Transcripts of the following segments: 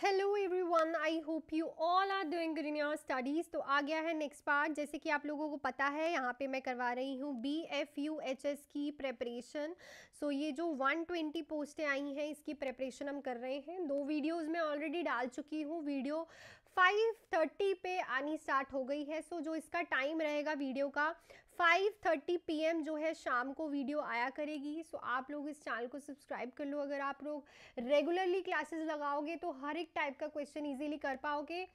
Hello everyone, I hope you all are doing good in your studies. तो आ गया है नेक्स्ट पार्ट। जैसे कि आप लोगों को पता है, यहाँ पे मैं करवा रही हूँ BFUHS की प्रेपरेशन। सो ये जो 120 पोस्टें आई हैं, इसकी प्रेपरेशन हम कर रहे हैं। 2 वीडियोस में ऑलरेडी डाल चुकी हूँ। वीडियो 5:30 पे आनी स्टार्ट हो गई है। सो जो इसका टाइम रहेगा वीडियो का 5:30 PM जो है शाम को वीडियो आया करेगी। सो आप लोग इस चैनल को सब्सक्राइब कर लो। अगर आप लोग रेगुलरली क्लासेस लगाओगे तो हर एक टाइप का क्वेश्चन इजीली कर पाओगे।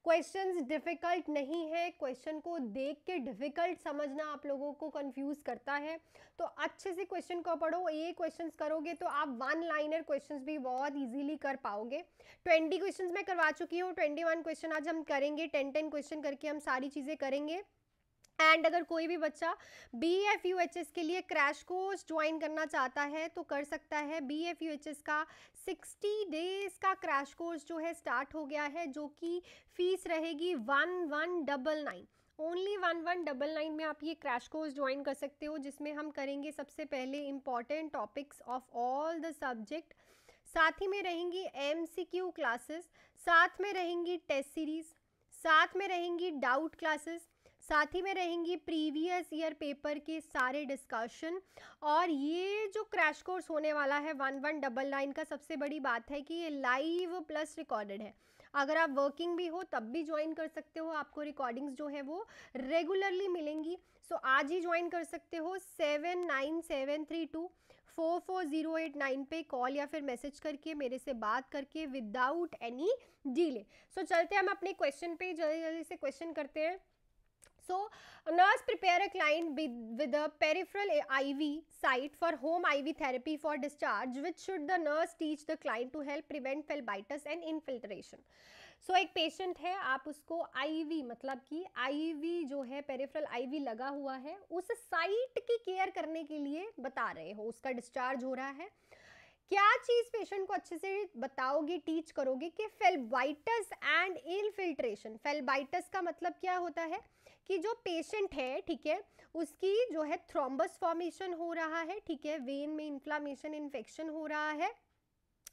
क्वेश्चंस डिफ़िकल्ट नहीं है, क्वेश्चन को देख के डिफ़िकल्ट समझना आप लोगों को कंफ्यूज करता है। तो अच्छे से क्वेश्चन को पढ़ो। ये क्वेश्चंस करोगे तो आप 1 लाइनर क्वेश्चंस भी बहुत इजीली कर पाओगे। 20 क्वेश्चंस मैं करवा चुकी हूँ, 21 क्वेश्चन आज हम करेंगे। 10-10 क्वेश्चन करके हम सारी चीज़ें करेंगे। एंड अगर कोई भी बच्चा BFUHS के लिए क्रैश कोर्स ज्वाइन करना चाहता है तो कर सकता है। BFUHS का 60 डेज का क्रैश कोर्स जो है स्टार्ट हो गया है, जो कि फीस रहेगी 1199। ओनली 1199 में आप ये क्रैश कोर्स ज्वाइन कर सकते हो, जिसमें हम करेंगे सबसे पहले important topics of all the subject. साथ ही में रहेंगी MCQ क्लासेस, साथ में रहेंगी टेस्ट सीरीज, साथ में रहेंगी डाउट क्लासेस, साथ ही में रहेंगी प्रीवियस ईयर पेपर के सारे डिस्कशन। और ये जो क्रैश कोर्स होने वाला है 1199 का, सबसे बड़ी बात है कि ये लाइव प्लस रिकॉर्डेड है। अगर आप वर्किंग भी हो तब भी ज्वाइन कर सकते हो, आपको रिकॉर्डिंग्स जो है वो रेगुलरली मिलेंगी। सो आज ही ज्वाइन कर सकते हो। 7973244089 पे कॉल या फिर मैसेज करके मेरे से बात करके विदाउट एनी डिले। सो चलते हैं हम अपने क्वेश्चन पे, जल्दी जल्दी से क्वेश्चन करते हैं। So, a nurse prepare a client with a peripheral IV site for home IV therapy for discharge. Which should the nurse teach the client to help prevent phlebitis and infiltration? So, एक patient है, आप उसको IV मतलब कि IV जो है peripheral IV लगा हुआ है, उस साइट की केयर करने के लिए बता रहे हो। उसका डिस्चार्ज हो रहा है। क्या चीज पेशेंट को अच्छे से बताओगे, टीच करोगे कि फेल्बाइटस एंड इनफिल्ट्रेशन। फेल्बाइटस का मतलब क्या होता है कि जो पेशेंट है, ठीक है, उसकी जो है थ्रोम्बस फॉर्मेशन हो रहा है, ठीक है, वेन में इन्फ्लामेशन इन्फेक्शन हो रहा है।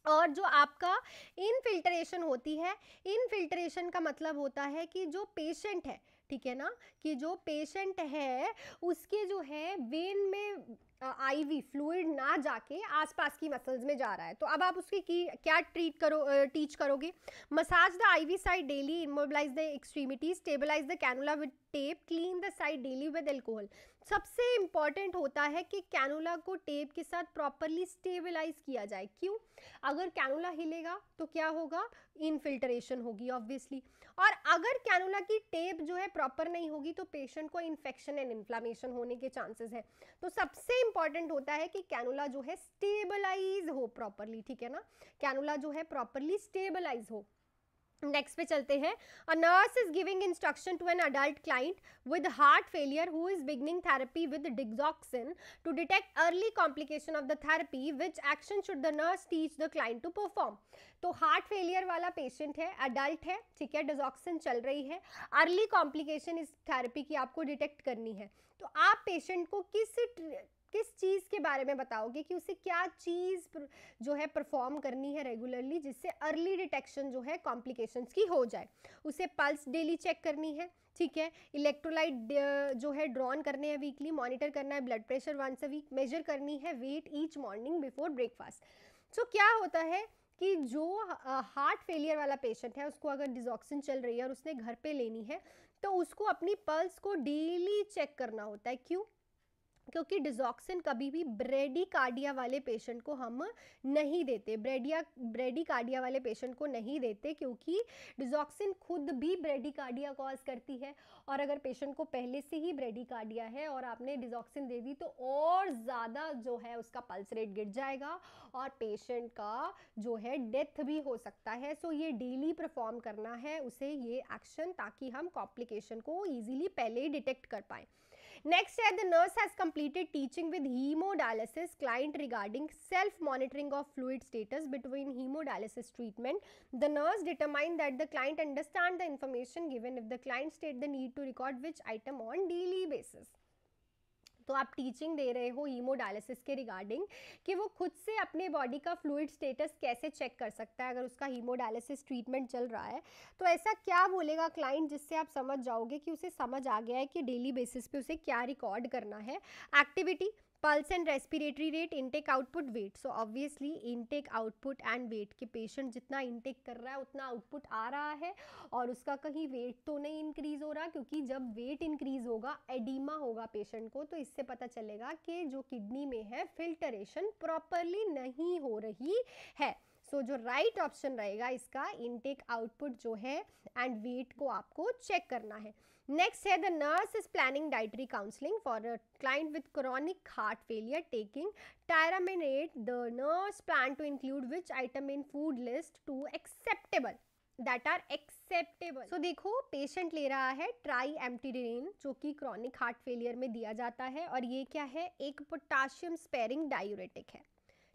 और जो आपका इनफिल्ट्रेशन होती है, इनफिल्ट्रेशन का मतलब होता है कि जो पेशेंट है, ठीक है ना, कि जो पेशेंट है उसके जो है वेन में IV फ्लूइड ना जाके आसपास की मसल्स में जा रहा है। तो अब आप उसकी क्या टीच करोगे। Massage the IV side daily, immobilize the extremity, stabilize the cannula with tape, clean the side daily with alcohol. सबसे इंपॉर्टेंट होता है कि कैनुला को टेप के साथ प्रॉपरली स्टेबलाइज किया जाए। क्यों? अगर कैनुला हिलेगा तो क्या होगा, इनफिल्ट्रेशन होगी ऑब्वियसली। और अगर कैनुला की टेप जो है प्रॉपर नहीं होगी तो पेशेंट को इन्फेक्शन एंड इन्फ्लामेशन होने के चांसेस है। तो सबसे इंपॉर्टेंट होता है कि कैनुला जो है स्टेबलाइज हो प्रॉपरली, ठीक है ना, कैनुला जो है प्रॉपरली स्टेबलाइज हो। नेक्स्ट पे चलते हैं। A nurse is giving instruction to an adult client with heart failure who is beginning therapy with digoxin to detect early complication of the therapy. Which action should the nurse teach the client to perform. तो heart failure वाला patient है, adult है, ठीक है, digoxin चल रही है, early complication इस थेरेपी की आपको डिटेक्ट करनी है। तो आप पेशेंट को किस चीज़ के बारे में बताओगे कि उसे क्या चीज़ जो है परफॉर्म करनी है रेगुलरली, जिससे अर्ली डिटेक्शन जो है कॉम्प्लिकेशंस की हो जाए। उसे पल्स डेली चेक करनी है, ठीक है, इलेक्ट्रोलाइट जो है ड्रॉन करने हैं वीकली, मॉनिटर करना है blood pressure once a week, measure करनी है weight each morning before breakfast. So क्या होता है कि जो हार्ट फेलियर वाला पेशेंट है, उसको अगर डिजॉक्सिन चल रही है और उसने घर पे लेनी है तो उसको अपनी पल्स को डेली चेक करना होता है। क्यों? क्योंकि डिजॉक्सिन कभी भी ब्रेडिकार्डिया वाले पेशेंट को हम नहीं देते, ब्रेडिकार्डिया वाले पेशेंट को नहीं देते, क्योंकि डिजॉक्सिन खुद भी ब्रेडिकार्डिया कॉज करती है। और अगर पेशेंट को पहले से ही ब्रेडिकार्डिया है और आपने डिजॉक्सिन दे दी तो और ज़्यादा जो है उसका पल्स रेट गिर जाएगा और पेशेंट का जो है डेथ भी हो सकता है। सो ये डेली परफॉर्म करना है उसे ये एक्शन, ताकि हम कॉम्प्लिकेशन को ईजिली पहले ही डिटेक्ट कर पाएँ। Next है, the nurse has completed teaching with hemodialysis client regarding self-monitoring of fluid status between hemodialysis treatment. The nurse determined that the client understand the information given if the client state the need to record which item on daily basis. तो आप teaching दे रहे हो haemodialysis के regarding कि वो खुद से अपने बॉडी का फ्लूइड स्टेटस कैसे चेक कर सकता है अगर उसका हीमोडायलिसिस ट्रीटमेंट चल रहा है। तो ऐसा क्या बोलेगा क्लाइंट जिससे आप समझ जाओगे कि उसे समझ आ गया है कि डेली बेसिस पे उसे क्या रिकॉर्ड करना है। Activity, pulse and respiratory rate, intake output, weight. So obviously intake output and weight कि पेशेंट जितना इनटेक कर रहा है उतना आउटपुट आ रहा है और उसका कहीं वेट तो नहीं इंक्रीज हो रहा, क्योंकि जब वेट इंक्रीज होगा एडिमा होगा पेशेंट को, तो इससे पता चलेगा कि जो किडनी में है फिल्टरेशन प्रॉपरली नहीं हो रही है। सो जो राइट ऑप्शन रहेगा इसका इनटेक आउटपुट जो है एंड वेट को आपको चेक करना है। नेक्स्ट है the nurse is planning dietary counselling for a client with chronic heart failure taking टायरामिनेट। The nurse plan to include which item in food list to acceptable that are acceptable. So देखो patient ले रहा है try एम्प्टीडेन जो कि chronic heart failure में दिया जाता है, और ये क्या है, एक पोटाशियम स्पेरिंग डायूरेटिक है।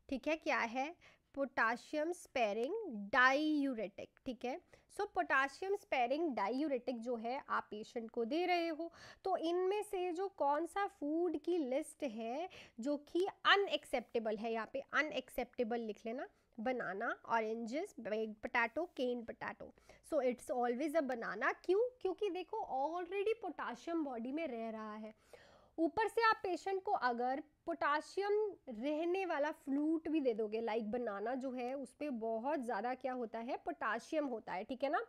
ठीक है, क्या है, पोटाशियम स्पेरिंग डायूरेटिक। ठीक है, सो पोटाशियम स्पेरिंग डायूरेटिक जो है आप पेशेंट को दे रहे हो, तो इनमें से जो कौन सा फूड की लिस्ट है जो कि अनएक्सेप्टेबल है, यहाँ पे अनएक्सेप्टेबल लिख लेना, banana, oranges, baked potato, can potato. So it's always a banana. क्यों? क्योंकि देखो ऑलरेडी पोटाशियम बॉडी में रह रहा है, ऊपर से आप पेशेंट को अगर पोटाशियम रहने वाला फ्रूट भी दे दोगे, लाइक बनाना जो है उस पर बहुत ज़्यादा क्या होता है, पोटाशियम होता है। ठीक है ना,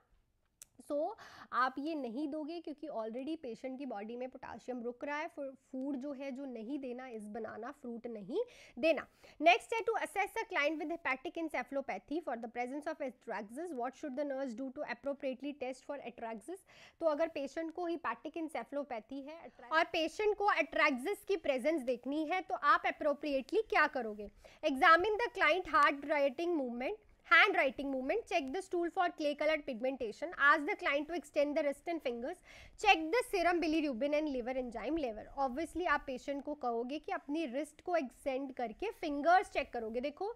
सो आप ये नहीं दोगे क्योंकि ऑलरेडी पेशेंट की बॉडी में पोटाशियम रुक रहा है। फूड जो है जो नहीं देना इस बनाना फ्रूट नहीं देना। नेक्स्ट है to assess a client with hepatic encephalopathy for the presence of asterixis what should the nurse do to appropriately test for asterixis. तो अगर पेशेंट को हेपेटिक एन्सेफेलोपैथी है और पेशेंट को एट्रैक्सिस की प्रेजेंस देखनी है तो आप अप्रोप्रिएटली क्या करोगे, examine the client handwriting movement, check the stool for clay colored pigmentation, ask the client to extend the wrist and fingers, check the serum bilirubin and liver enzyme level। obviously आप patient को कहोगे कि अपनी wrist को extend करके fingers check करोगे। देखो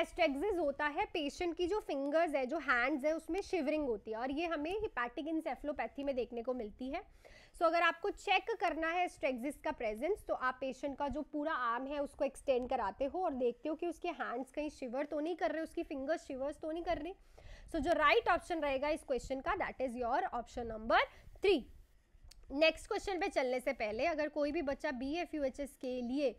एस्ट्रेक्सिस होता है, पेशेंट की जो फिंगर्स है, जो हैंड्स है, उसमें शिवरिंग होती है और ये हमें हेपेटिक एन्सेफेलोपैथी में देखने को मिलती है। सो अगर आपको चेक करना है एस्ट्रेक्सिस का प्रेजेंस तो आप पेशेंट का जो पूरा आर्म है उसको एक्सटेंड कराते हो और देखते हो कि उसके हैंड्स कहीं शिवर तो नहीं कर रहे, उसकी फिंगर्स शिवर्स तो नहीं कर रही। सो जो राइट ऑप्शन रहेगा इस क्वेश्चन का that is your option number 3। Next question पे चलने से पहले अगर कोई भी बच्चा BFUHS के लिए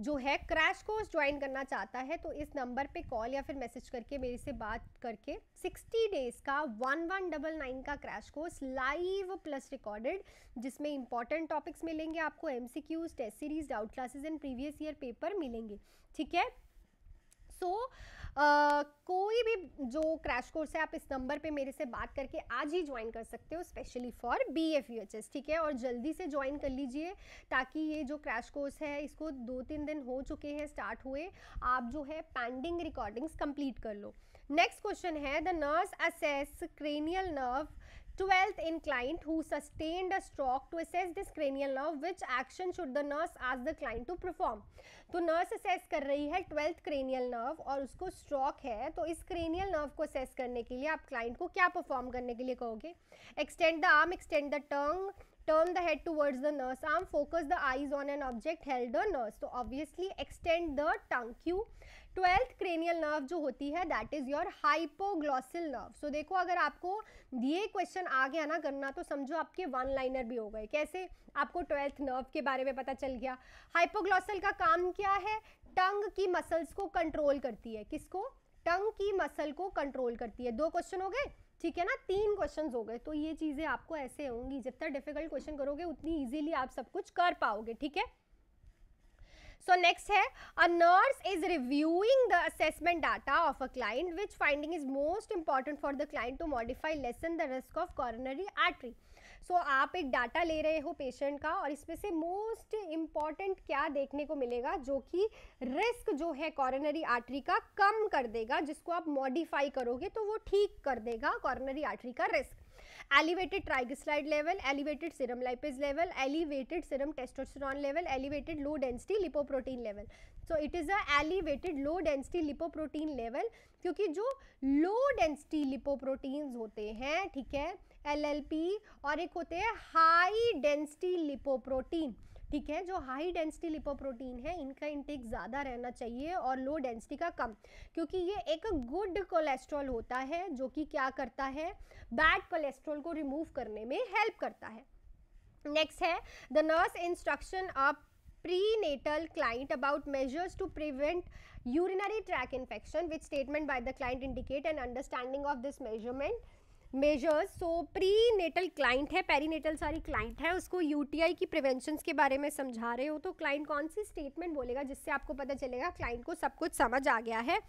जो है क्रैश कोर्स ज्वाइन करना चाहता है तो इस नंबर पे कॉल या फिर मैसेज करके मेरे से बात करके 60 डेज का 1199 का crash course live plus recorded, जिसमें इंपॉर्टेंट टॉपिक्स मिलेंगे आपको, MCQs, test series, doubt classes and previous year paper मिलेंगे। ठीक है, सो कोई भी जो क्रैश कोर्स है आप इस नंबर पे मेरे से बात करके आज ही ज्वाइन कर सकते हो, स्पेशली फॉर BFUHS। ठीक है, और जल्दी से ज्वाइन कर लीजिए ताकि ये जो क्रैश कोर्स है इसको 2-3 दिन हो चुके हैं स्टार्ट हुए, आप जो है पेंडिंग रिकॉर्डिंग्स कंप्लीट कर लो। नेक्स्ट क्वेश्चन है the nurse assess cranial nerve 12th in client who sustained a stroke to assess this cranial nerve, which action should the nurse ask the client to perform। तो nurse assess कर रही है 12th cranial nerve और उसको stroke है, तो इस cranial nerve को असेस करने के लिए आप क्लाइंट को क्या परफॉर्म करने के लिए कहोगे, extend the arm, extend the tongue, turn the head towards the nurse arm, focus the eyes on an object held the nurse। तो obviously extend the tongue। क्यों? 12th cranial nerve जो होती है that is your hypoglossal nerve। so देखो अगर आपको ये question आ गया ना करना तो समझो आपके वन लाइनर भी हो गए। कैसे? आपको 12th नर्व के बारे में पता चल गया। हाइपोग्लॉसल का काम क्या है? टंग की मसल्स को कंट्रोल करती है। किसको? टंग की मसल को कंट्रोल करती है। 2 क्वेश्चन हो गए, ठीक है ना, 3 क्वेश्चंस हो गए। तो ये चीजें आपको ऐसे होंगी, जितना डिफिकल्ट क्वेश्चन करोगे उतनी इजीली आप सब कुछ कर पाओगे। ठीक है, सो नेक्स्ट है a nurse is reviewing the assessment data of a client which finding is most important for the client to modify lessen the risk of coronary artery. So आप एक डाटा ले रहे हो पेशेंट का और इसमें से मोस्ट इंपॉर्टेंट क्या देखने को मिलेगा जो कि रिस्क जो है कॉरोनरी आर्टरी का कम कर देगा, जिसको आप मॉडिफाई करोगे तो वो ठीक कर देगा कॉरोनरी आर्टरी का risk. elevated triglyceride level, elevated serum lipase level, elevated serum testosterone level, elevated low density lipoprotein level। so it is a elevated low density lipoprotein level क्योंकि जो low density lipoproteins होते हैं, ठीक है, LLP, और एक होते हैं हाई डेंसिटी लिपोप्रोटीन। ठीक है। जो हाई डेंसिटी लिपोप्रोटीन है इनका इंटेक ज़्यादा रहना चाहिए और लो डेंसिटी का कम, क्योंकि ये एक गुड कोलेस्ट्रॉल होता है जो कि क्या करता है, बैड कोलेस्ट्रॉल को रिमूव करने में हेल्प करता है। नेक्स्ट है the nurse instruction a prenatal client about measures to prevent urinary tract infection, which statement by the client indicate an understanding of this measures. So prenatal client है, perinatal सारी client है, उसको UTI की preventions के बारे में समझा रहे हो, तो client कौन सी statement बोलेगा जिससे आपको पता चलेगा client को सब कुछ समझ आ गया है।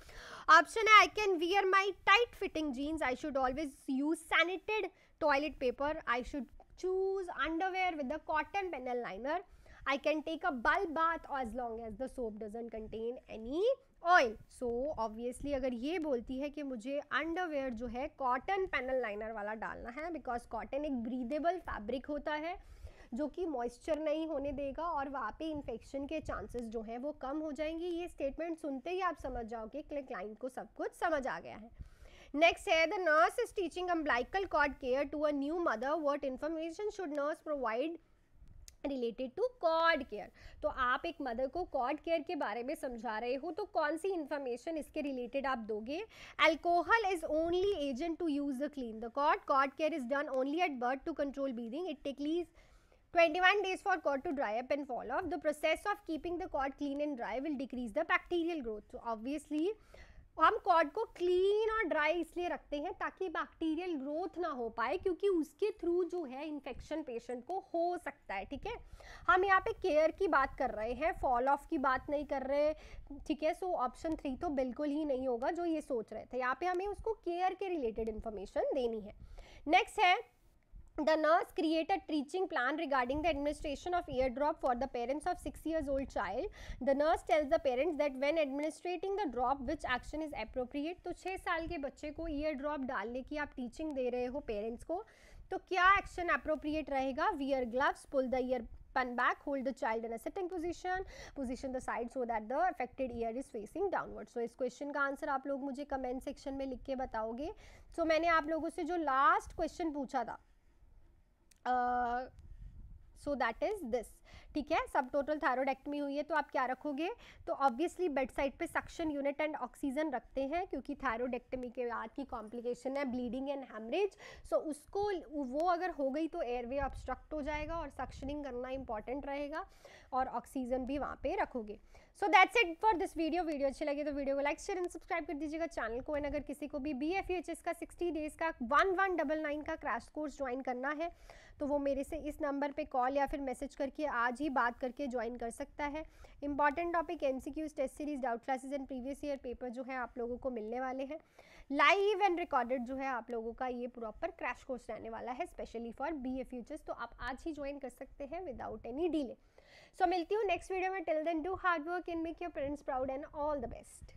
ऑप्शन है I can wear my tight fitting jeans, I should always use sanited toilet paper, I should choose underwear with a cotton panel liner, I can take a bulb bath as long as the soap doesn't contain any oil. So obviously अगर ये बोलती है कि मुझे underwear जो है cotton panel liner वाला डालना है, बिकॉज कॉटन एक ब्रीदेबल फैब्रिक होता है जो कि मॉइस्चर नहीं होने देगा और वहाँ पे इन्फेक्शन के चांसेस जो हैं वो कम हो जाएंगे। ये स्टेटमेंट सुनते ही आप समझ जाओगे कि क्लाइंट को सब कुछ समझ आ गया है। नेक्स्ट है the nurse is teaching umbilical cord care to a new mother, what information should nurse provide related to cord care. तो आप एक मदर को कॉर्ड केयर के बारे में समझा रहे हो, तो कौन सी इंफॉर्मेशन इसके रिलेटेड आप दोगे। Alcohol is only agent to use the clean the cord, cord care is done only at birth to control bleeding, it take lease 21 days for cord to dry up and fall off, the process of keeping the cord clean and dry will decrease the bacterial growth. So obviously हम cord को clean और dry इसलिए रखते हैं ताकि bacterial growth ना हो पाए, क्योंकि उसके थ्रू जो है इन्फेक्शन पेशेंट को हो सकता है। ठीक है, हम यहाँ पे केयर की बात कर रहे हैं, फॉल ऑफ की बात नहीं कर रहे। ठीक है, सो ऑप्शन 3 तो बिल्कुल ही नहीं होगा जो ये सोच रहे थे। यहाँ पे हमें उसको केयर के रिलेटेड इन्फॉर्मेशन देनी है। नेक्स्ट है the nurse create a teaching plan regarding the administration of eardrop for the parents of 6 years old child. The nurse tells the parents that when administrating the drop which action is appropriate. तो 6 साल के बच्चे को year drop डालने की आप teaching दे रहे हो पेरेंट्स को, तो क्या एक्शन अप्रोप्रिएट रहेगा। Wear gloves, pull the ear pun back, hold the child in a sitting position the side so that the affected ear is facing downward. So इस क्वेश्चन का आंसर आप लोग मुझे कमेंट सेक्शन में लिख के बताओगे। सो मैंने आप लोगों से जो लास्ट क्वेश्चन पूछा था, सो दैट इज दिस। ठीक है, सब टोटल थायरोइडेक्टमी हुई है तो आप क्या रखोगे, तो ऑब्वियसली बेड साइड पे सक्शन यूनिट एंड ऑक्सीजन रखते हैं, क्योंकि थायरोइडेक्टमी के बाद की कॉम्प्लिकेशन है ब्लीडिंग एंड हेमरेज। सो उसको वो अगर हो गई तो एयरवे ऑब्स्ट्रक्ट हो जाएगा और सक्शनिंग करना इंपॉर्टेंट रहेगा, और ऑक्सीजन भी वहाँ पे रखोगे। So that's it for this video. Video अच्छी लगी तो वीडियो को लाइक शेयर एंड सब्सक्राइब कर दीजिएगा चैनल को। एंड अगर किसी को भी BFEHS का 60 डेज का 1199 का क्रैश कोर्स ज्वाइन करना है तो वो मेरे से इस नंबर पे कॉल या फिर मैसेज करके आज ही बात करके ज्वाइन कर सकता है। Important topic MCQs, test series, doubt classes and previous year paper जो है आप लोगों को मिलने वाले हैं। लाइव एंड रिकॉर्डेड जो है आप लोगों का ये प्रॉपर क्रैश कोर्स रहने वाला है स्पेशली फॉर BFEHS, तो आप आज ही ज्वाइन कर सकते हैं विदाउट एनी डिले। सो मिलती हूँ नेक्स्ट वीडियो में। Till then do hard work and make your parents proud and all the best.